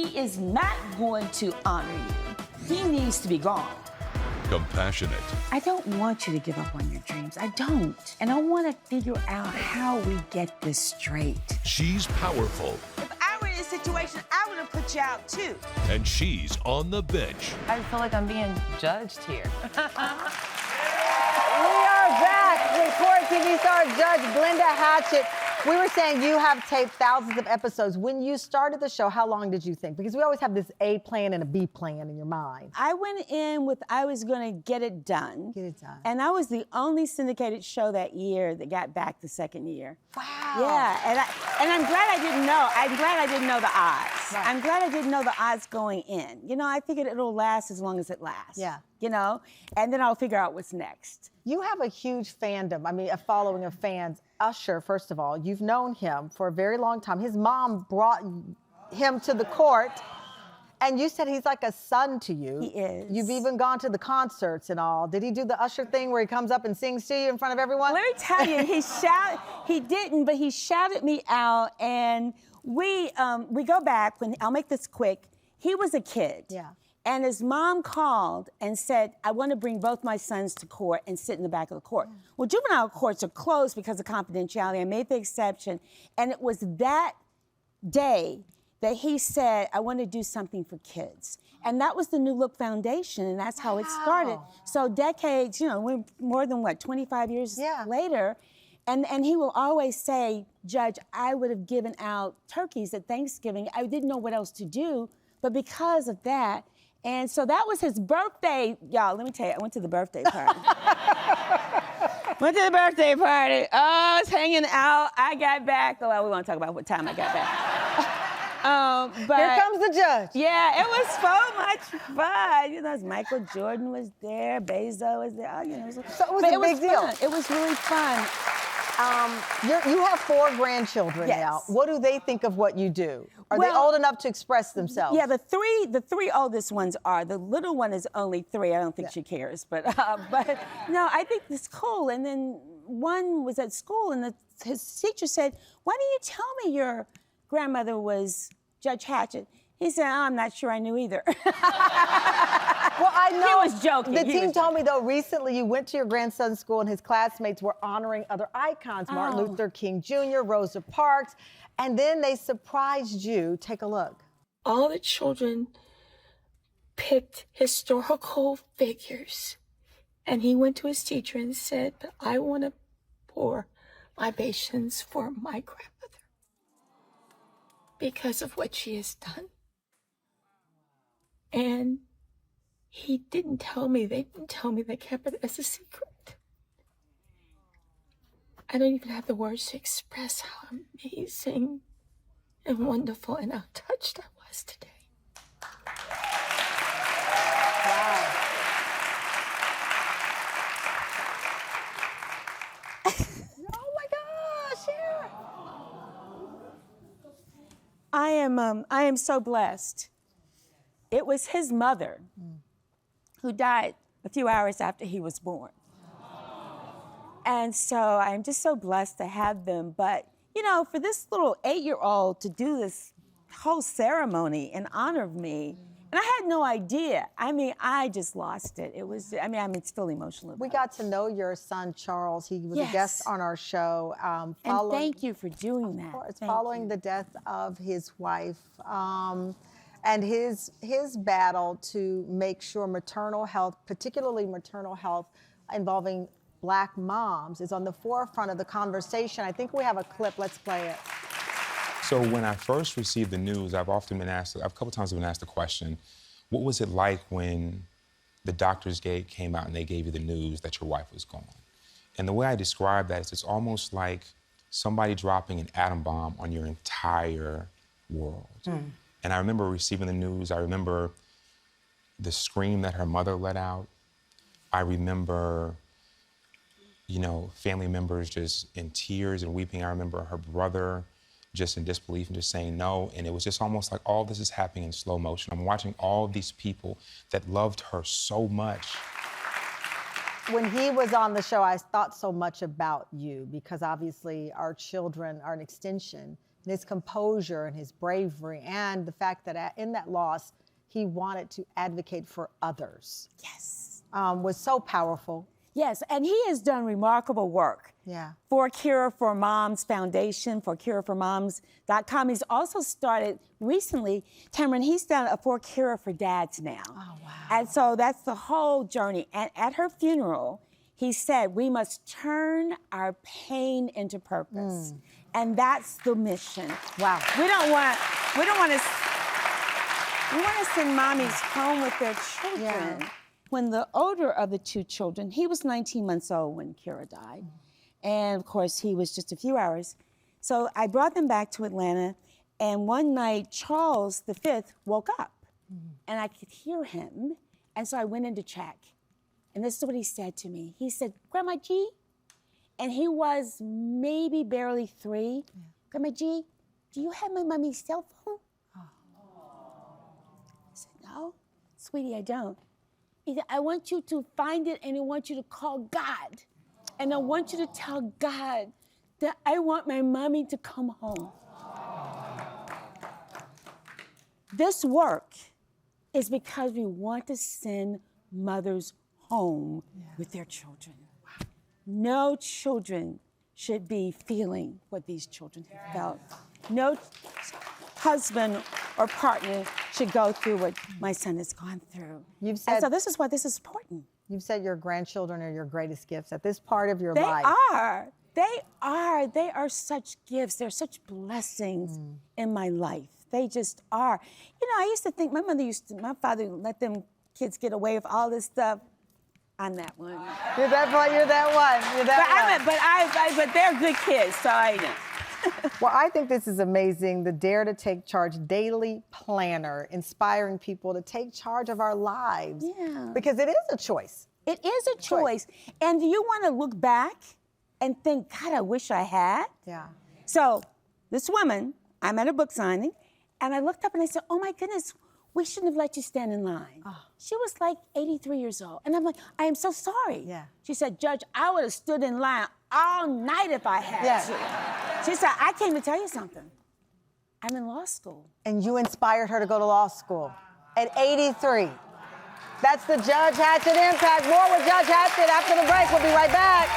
he is not going to honor you. He needs to be gone. Compassionate. I don't want you to give up on your dreams. I don't. And I want to figure out how we get this straight. She's powerful. If I were in this situation, I would have put you out too. And she's on the bench. I feel like I'm being judged here. We are back with Court TV star Judge Glenda Hatchett. We were saying you have taped thousands of episodes. When you started the show, how long did you think? Because we always have this A plan and a B plan in your mind. I went in with I was going to get it done. Get it done. And I was the only syndicated show that year that got back the second year. Wow. Yeah, and I'm glad I didn't know. I'm glad I didn't know the odds. Right. I'm glad I didn't know the odds going in. You know, I figured it'll last as long as it lasts. Yeah. You know, and then I'll figure out what's next. You have a huge fandom, a following of fans. Usher, first of all, you've known him for a very long time. His mom brought him to the court, and you said he's like a son to you. He is. You've even gone to the concerts and all. Did he do the Usher thing where he comes up and sings to you in front of everyone? Let me tell you, he didn't, but he shouted me out, and we go back, I'll make this quick. He was a kid. Yeah. And his mom called and said, I want to bring both my sons to court and sit in the back of the court. Well, juvenile courts are closed because of confidentiality. I made the exception. And it was that day that he said, I want to do something for kids. And that was the New Look Foundation, and that's how it started. So decades, you know, we're more than 25 years later. And he will always say, Judge, I would have given out turkeys at Thanksgiving. I didn't know what else to do, but because of that, and so that was his birthday. Y'all, let me tell you, I went to the birthday party. Went to the birthday party. Oh, I was hanging out. I got back. Oh, well, we won't talk about what time I got back. But here comes the judge. Yeah, it was so much fun. You know, Michael Jordan was there, Bezos was there. Oh, you know, so it was a big deal. Fun. It was really fun. You have 4 grandchildren now. What do they think of what you do? Are they old enough to express themselves? Yeah, the three oldest ones are. The little one is only 3. I don't think she cares, but no, I think it's cool. And then one was at school, and his teacher said, "Why didn't you tell me your grandmother was Judge Hatchett?" He said, "Oh, I'm not sure I knew either." Well, I know. He was joking. The team told me, though, recently you went to your grandson's school and his classmates were honoring other icons, Martin Luther King Jr., Rosa Parks, and then they surprised you. Take a look. All the children picked historical figures, and he went to his teacher and said, "But I want to pour libations for my grandmother because of what she has done." And he didn't tell me, they didn't tell me, they kept it as a secret. I don't even have the words to express how amazing and wonderful and how touched I was today. Oh my gosh, here. I am so blessed. It was his mother who died a few hours after he was born. And so I'm just so blessed to have them. But, you know, for this little 8-year-old to do this whole ceremony in honor of me, and I had no idea. I mean, I just lost it. It was, I'm still emotional about We got to know your son, Charles. He was a guest on our show. And thank you for doing that. Of course, Thank following you. the death of his wife. And his battle to make sure maternal health, particularly maternal health involving Black moms, is on the forefront of the conversation. I think we have a clip. Let's play it. So when I first received the news, I've often been asked, a couple times I've been asked the question, what was it like when the doctors came out and they gave you the news that your wife was gone? And the way I describe that is it's almost like somebody dropping an atom bomb on your entire world. And I remember receiving the news. I remember the scream that her mother let out. I remember, you know, family members just in tears and weeping. I remember her brother just in disbelief and just saying no. And it was just almost like all this is happening in slow motion. I'm watching all these people that loved her so much. When he was on the show, I thought so much about you because obviously our children are an extension. and his composure and his bravery, and the fact that in that loss, he wanted to advocate for others. Yes. Was so powerful. Yes, and he has done remarkable work. Yeah. For Cure for Moms Foundation, for cureformoms.com. He's also started recently, Tamron, he's done a For Cure for Dads now. Oh, wow. And so that's the whole journey. And at her funeral, he said, we must turn our pain into purpose. And that's the mission. Wow. We want to send mommies home with their children. Yeah. When the older of the two children, he was 19 months old when Kira died. And of course, he was just a few hours. So I brought them back to Atlanta. And one night, Charles V woke up and I could hear him. And so I went in to check. And this is what he said to me. He said, Grandma G, and he was maybe barely 3. Grandma G, do you have my mommy's cell phone? I said, no, sweetie, I don't. He said, I want you to find it and I want you to call God. And I want you to tell God that I want my mommy to come home. This work is because we want to send mothers home with their children. No children should be feeling what these children have felt. No husband or partner should go through what my son has gone through. You've said, and so this is why this is important. You've said your grandchildren are your greatest gifts at this part of your They life. They are such gifts. They're such blessings in my life. They just are. You know, I used to think, my father let them kids get away with all this stuff. I'm that one. You're that one. You're that one. You're that one. But they're good kids, so I know. Well, I think this is amazing, the Dare to Take Charge daily planner, inspiring people to take charge of our lives. Yeah. Because it is a choice. It is a choice. And do you want to look back and think, God, I wish I had? Yeah. So this woman, I'm at a book signing, and I looked up and I said, oh my goodness, we shouldn't have let you stand in line. Oh. She was like 83 years old. And I'm like, I am so sorry. Yeah. She said, Judge, I would have stood in line all night if I had to. She said, I came to tell you something. I'm in law school. And you inspired her to go to law school at 83. That's the Judge Hatchett Impact. More with Judge Hatchett after the break. We'll be right back.